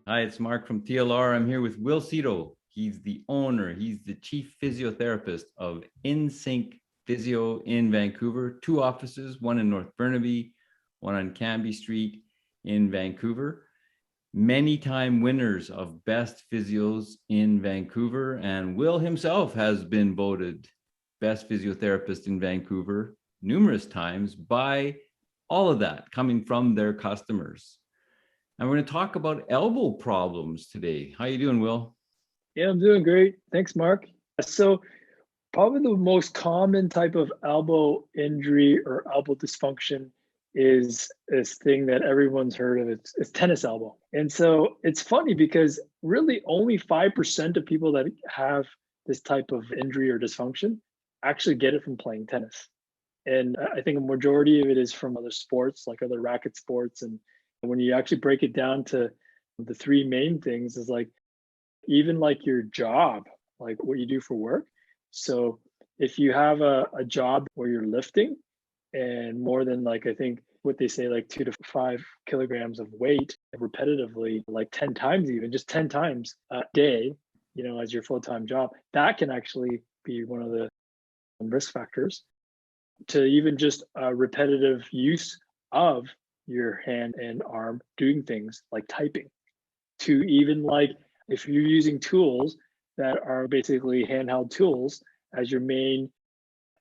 Hi, it's Mark from TLR. I'm here with Will Seto. He's the owner, he's the chief physiotherapist of Insync Physio in Vancouver. Two offices, one in North Burnaby, one on Cambie Street in Vancouver. Many time winners of best physios in Vancouver, and Will himself has been voted best physiotherapist in Vancouver numerous times by all of that coming from their customers. And we're going to talk about elbow problems today. How you doing, Will? Yeah, I'm doing great. Thanks, Mark. So probably the most common type of elbow injury or elbow dysfunction is this thing that everyone's heard of. It's tennis elbow. And so it's funny because really only 5% of people that have this type of injury or dysfunction actually get it from playing tennis. And I think a majority of it is from other sports, like other racket sports. And when you actually break it down to the three main things is like even like your job, like what you do for work. So if you have a job where you're lifting and more than like, I think what they say, like 2 to 5 kilograms of weight repetitively, like 10 times, even just 10 times a day, as your full-time job, that can actually be one of the risk factors to even just repetitive use of your hand and arm doing things like typing, to even like if you're using tools that are basically handheld tools as your main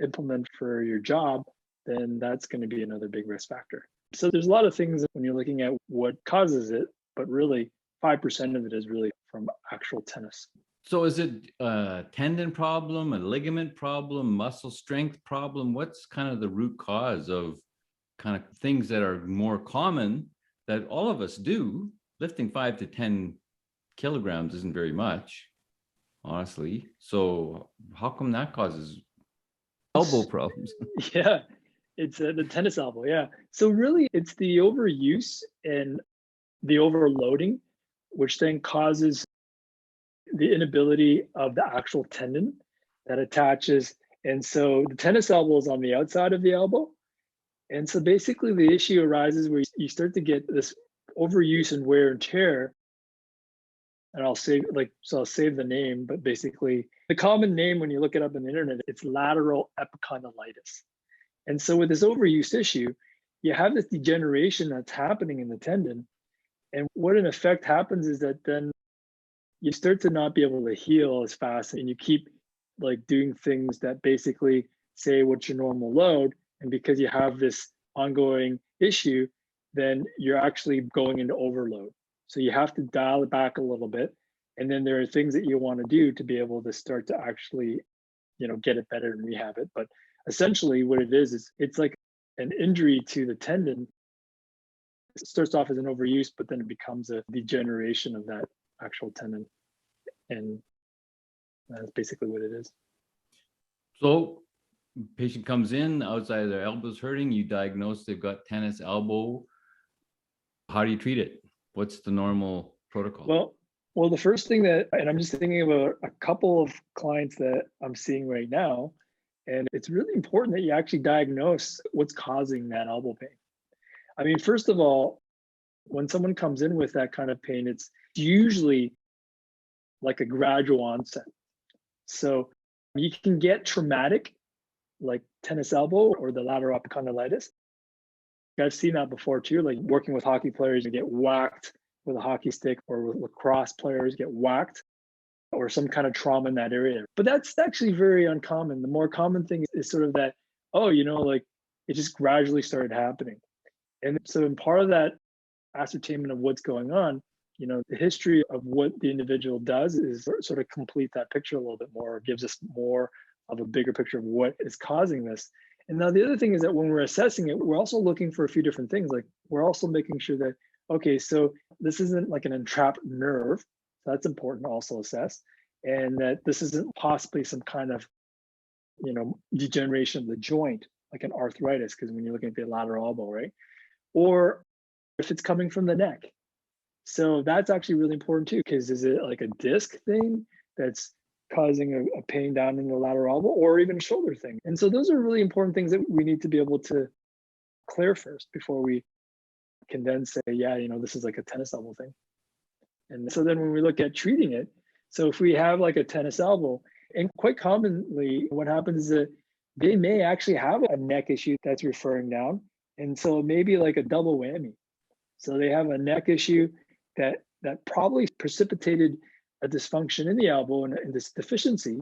implement for your job, then that's going to be another big risk factor. So there's a lot of things when you're looking at what causes it, but really 5% of it is really from actual tennis. So is it a tendon problem, a ligament problem, muscle strength problem? What's kind of the root cause of kind of things that are more common that all of us do? Lifting 5 to 10 kilograms isn't very much, honestly. So how come that causes elbow problems? Yeah, it's the tennis elbow. Yeah. So really, it's the overuse and the overloading, which then causes the inability of the actual tendon that attaches. And so the tennis elbow is on the outside of the elbow. And so basically, the issue arises where you start to get this overuse and wear and tear. And I'll save the name, but basically the common name when you look it up on the internet, it's lateral epicondylitis. And so with this overuse issue, you have this degeneration that's happening in the tendon. And what in effect happens is that then you start to not be able to heal as fast and you keep like doing things that basically say what's your normal load. And because you have this ongoing issue, then you're actually going into overload. So you have to dial it back a little bit. And then there are things that you want to do to be able to start to actually, get it better and rehab it. But essentially what it is it's like an injury to the tendon. It starts off as an overuse, but then it becomes a degeneration of that actual tendon. And that's basically what it is. So patient comes in, outside of their elbow's hurting, you diagnose they've got tennis elbow. How do you treat it? What's the normal protocol? Well, the first thing and I'm just thinking about a couple of clients that I'm seeing right now, and it's really important that you actually diagnose what's causing that elbow pain. I mean, first of all, when someone comes in with that kind of pain, it's usually like a gradual onset. So you can get traumatic, like tennis elbow or the lateral epicondylitis. I've seen that before too, like working with hockey players, you get whacked with a hockey stick, or with lacrosse players get whacked, or some kind of trauma in that area. But that's actually very uncommon. The more common thing is sort of that, like it just gradually started happening. And so in part of that ascertainment of what's going on, the history of what the individual does is sort of complete that picture a little bit more, or gives us more of a bigger picture of what is causing this. And now the other thing is that when we're assessing it, we're also looking for a few different things. Like we're also making sure that, okay, so this isn't like an entrapped nerve. So that's important to also assess. And that this isn't possibly some kind of, degeneration of the joint, like an arthritis, because when you're looking at the lateral elbow, right? Or if it's coming from the neck. So that's actually really important too, because is it like a disc thing that's causing a pain down in the lateral elbow, or even a shoulder thing? And so those are really important things that we need to be able to clear first before we can then say, yeah, this is like a tennis elbow thing. And so then when we look at treating it, so if we have like a tennis elbow, and quite commonly what happens is that they may actually have a neck issue that's referring down. And so it may be like a double whammy. So they have a neck issue that probably precipitated a dysfunction in the elbow and this deficiency,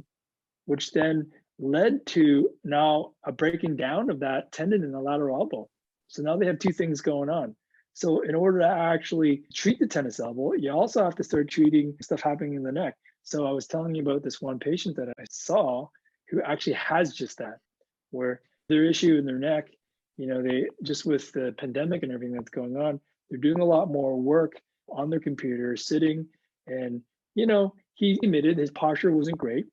which then led to now a breaking down of that tendon in the lateral elbow. So now they have two things going on. So in order to actually treat the tennis elbow, you also have to start treating stuff happening in the neck. So I was telling you about this one patient that I saw who actually has just that, where their issue in their neck, they just with the pandemic and everything that's going on, they're doing a lot more work on their computer, sitting, and he admitted his posture wasn't great.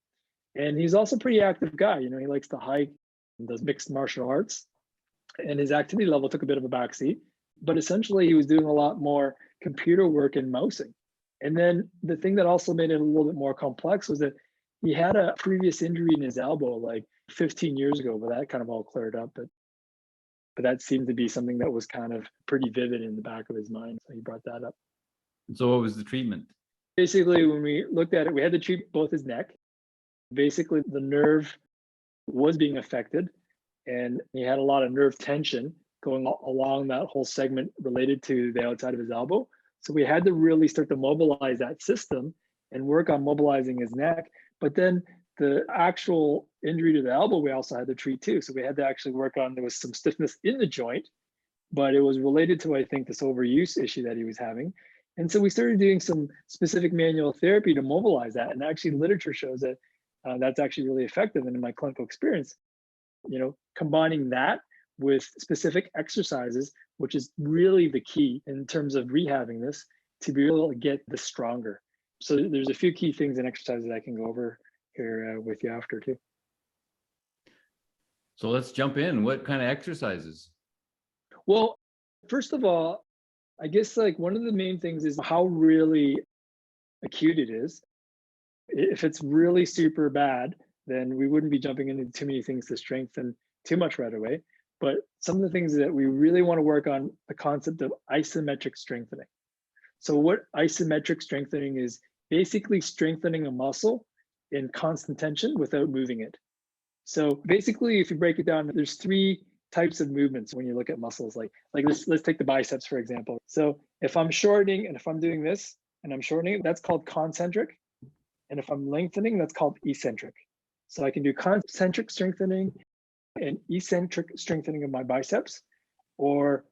And he's also a pretty active guy. He likes to hike and does mixed martial arts. And his activity level took a bit of a backseat. But essentially, he was doing a lot more computer work and mousing. And then the thing that also made it a little bit more complex was that he had a previous injury in his elbow like 15 years ago, but that kind of all cleared up. But that seemed to be something that was kind of pretty vivid in the back of his mind. So he brought that up. So what was the treatment? Basically, when we looked at it, we had to treat both his neck. Basically, the nerve was being affected, and he had a lot of nerve tension going along that whole segment related to the outside of his elbow. So we had to really start to mobilize that system and work on mobilizing his neck. But then the actual injury to the elbow, we also had to treat too. So we had to actually work on, there was some stiffness in the joint, but it was related to, I think, this overuse issue that he was having. And so we started doing some specific manual therapy to mobilize that. And actually literature shows that that's actually really effective. And in my clinical experience, combining that with specific exercises, which is really the key in terms of rehabbing this to be able to get this stronger. So there's a few key things and exercises I can go over here with you after too. So let's jump in. What kind of exercises? Well, first of all, I guess like one of the main things is how really acute it is. If it's really super bad, then we wouldn't be jumping into too many things to strengthen too much right away. But some of the things that we really want to work on, the concept of isometric strengthening. So what isometric strengthening is basically strengthening a muscle in constant tension without moving it. So basically, if you break it down, there's three types of movements when you look at muscles. Like let's take the biceps, for example. So if I'm shortening and if I'm doing this and I'm shortening, that's called concentric. And if I'm lengthening, that's called eccentric. So I can do concentric strengthening and eccentric strengthening of my biceps, or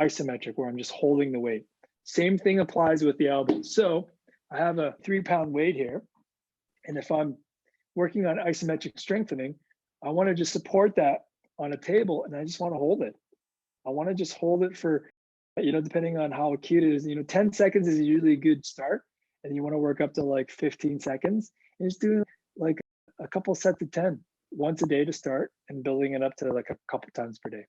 isometric, where I'm just holding the weight. Same thing applies with the elbow. So I have a 3-pound weight here. And if I'm working on isometric strengthening, I want to just support that on a table and I just want to hold it. I want to just hold it for, depending on how acute it is, 10 seconds is usually a good start. And you want to work up to like 15 seconds and just doing like a couple sets of 10 once a day to start and building it up to like a couple times per day.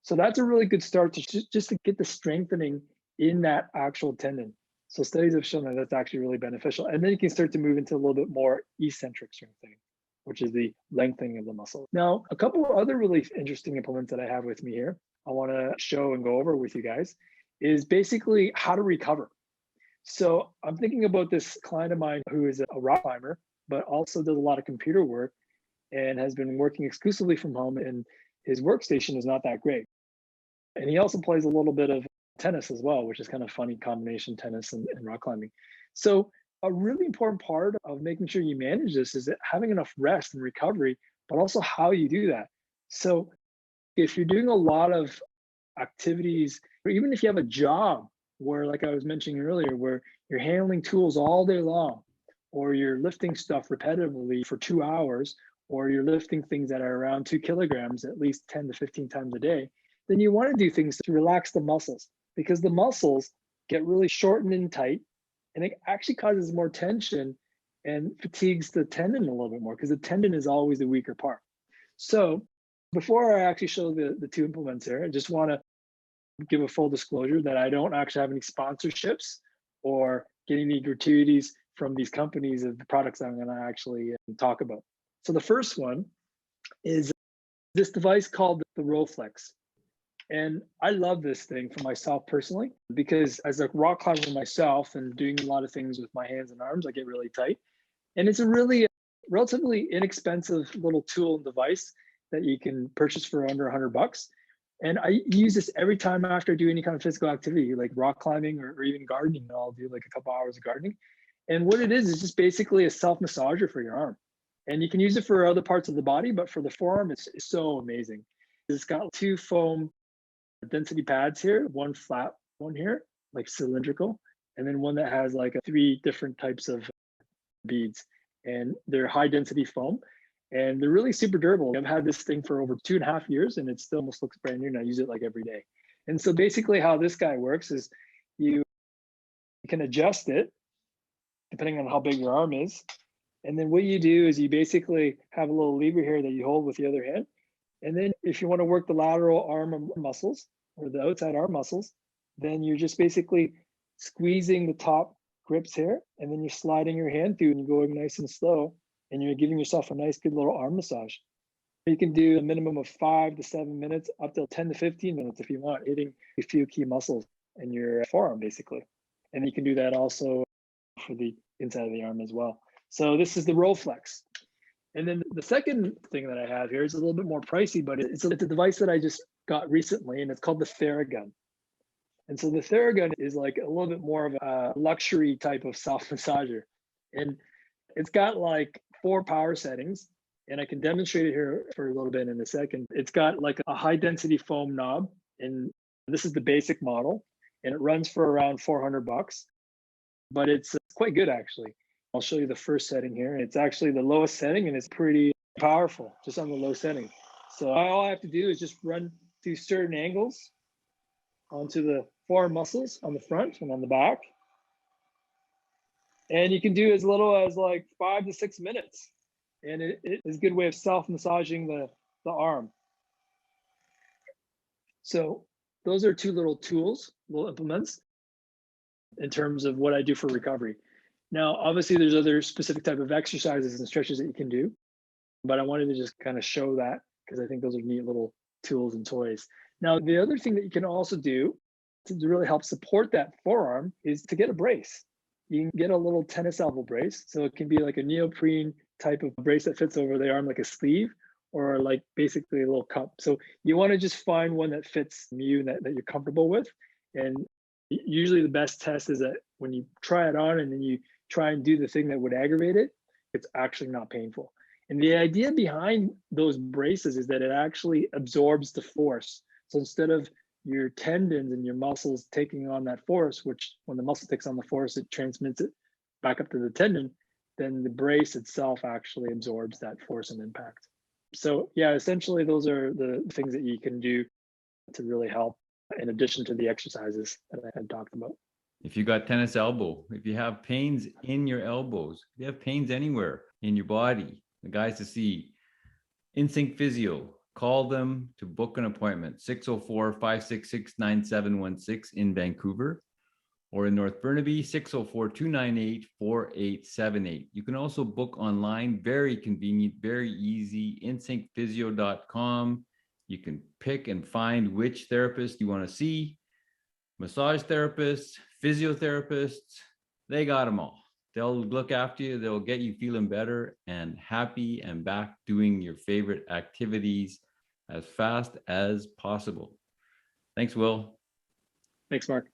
So that's a really good start to just to get the strengthening in that actual tendon. So studies have shown that that's actually really beneficial. And then you can start to move into a little bit more eccentric strengthening, which is the lengthening of the muscle. Now, a couple of other really interesting implements that I have with me here, I want to show and go over with you guys, is basically how to recover. So I'm thinking about this client of mine who is a rock climber, but also does a lot of computer work and has been working exclusively from home, and his workstation is not that great. And he also plays a little bit of tennis as well, which is kind of funny combination, tennis and rock climbing. So a really important part of making sure you manage this is that having enough rest and recovery, but also how you do that. So if you're doing a lot of activities, or even if you have a job where, like I was mentioning earlier, where you're handling tools all day long, or you're lifting stuff repetitively for 2 hours, or you're lifting things that are around 2 kilograms at least 10 to 15 times a day, then you want to do things to relax the muscles, because the muscles get really shortened and tight, and it actually causes more tension and fatigues the tendon a little bit more, because the tendon is always the weaker part. So before I actually show the two implements here, I just want to give a full disclosure that I don't actually have any sponsorships or get any gratuities from these companies of the products I'm going to actually talk about. So the first one is this device called the Rowflex. And I love this thing for myself personally, because as a rock climber myself and doing a lot of things with my hands and arms, I get really tight. And it's a really relatively inexpensive little tool and device that you can purchase for under $100. And I use this every time after I do any kind of physical activity, like rock climbing or even gardening. I'll do like a couple hours of gardening. And what it is just basically a self massager for your arm. And you can use it for other parts of the body, but for the forearm, it's so amazing. It's got two foam density pads here, one flat one here, like cylindrical, and then one that has like three different types of beads. And they're high density foam and they're really super durable. I've had this thing for over 2.5 years and it still almost looks brand new, and I use it like every day. And so basically how this guy works is you can adjust it depending on how big your arm is. And then what you do is you basically have a little lever here that you hold with the other hand. And then if you want to work the lateral arm muscles or the outside arm muscles, then you're just basically squeezing the top grips here, and then you're sliding your hand through and you're going nice and slow, and you're giving yourself a nice, good little arm massage. You can do a minimum of 5 to 7 minutes, up to 10 to 15 minutes if you want, hitting a few key muscles in your forearm, basically. And you can do that also for the inside of the arm as well. So this is the Rolflex. And then the second thing that I have here is a little bit more pricey, but it's a device that I just got recently, and it's called the Theragun. And so the Theragun is like a little bit more of a luxury type of self-massager. And it's got like 4 power settings, and I can demonstrate it here for a little bit in a second. It's got like a high density foam knob, and this is the basic model, and it runs for around $400, but it's quite good actually. I'll show you the first setting here. It's actually the lowest setting, and it's pretty powerful just on the low setting. So all I have to do is just run through certain angles onto the forearm muscles on the front and on the back. And you can do as little as like 5 to 6 minutes. And it is a good way of self-massaging the arm. So those are 2 little tools, little implements in terms of what I do for recovery. Now, obviously there's other specific type of exercises and stretches that you can do, but I wanted to just kind of show that because I think those are neat little tools and toys. Now, the other thing that you can also do to really help support that forearm is to get a brace. You can get a little tennis elbow brace. So it can be like a neoprene type of brace that fits over the arm like a sleeve, or like basically a little cup. So you want to just find one that fits you, that you're comfortable with. And usually the best test is that when you try it on and then you try and do the thing that would aggravate it, it's actually not painful. And the idea behind those braces is that it actually absorbs the force. So instead of your tendons and your muscles taking on that force, which when the muscle takes on the force, it transmits it back up to the tendon, then the brace itself actually absorbs that force and impact. So yeah, essentially those are the things that you can do to really help in addition to the exercises that I had talked about. If you got tennis elbow, if you have pains in your elbows, if you have pains anywhere in your body, the guys to see, Insync Physio, call them to book an appointment, 604-566-9716 in Vancouver, or in North Burnaby, 604-298-4878. You can also book online, very convenient, very easy, insyncphysio.com. You can pick and find which therapist you want to see. Massage therapists, physiotherapists, they got them all. They'll look after you. They'll get you feeling better and happy and back doing your favorite activities as fast as possible. Thanks, Will. Thanks, Mark.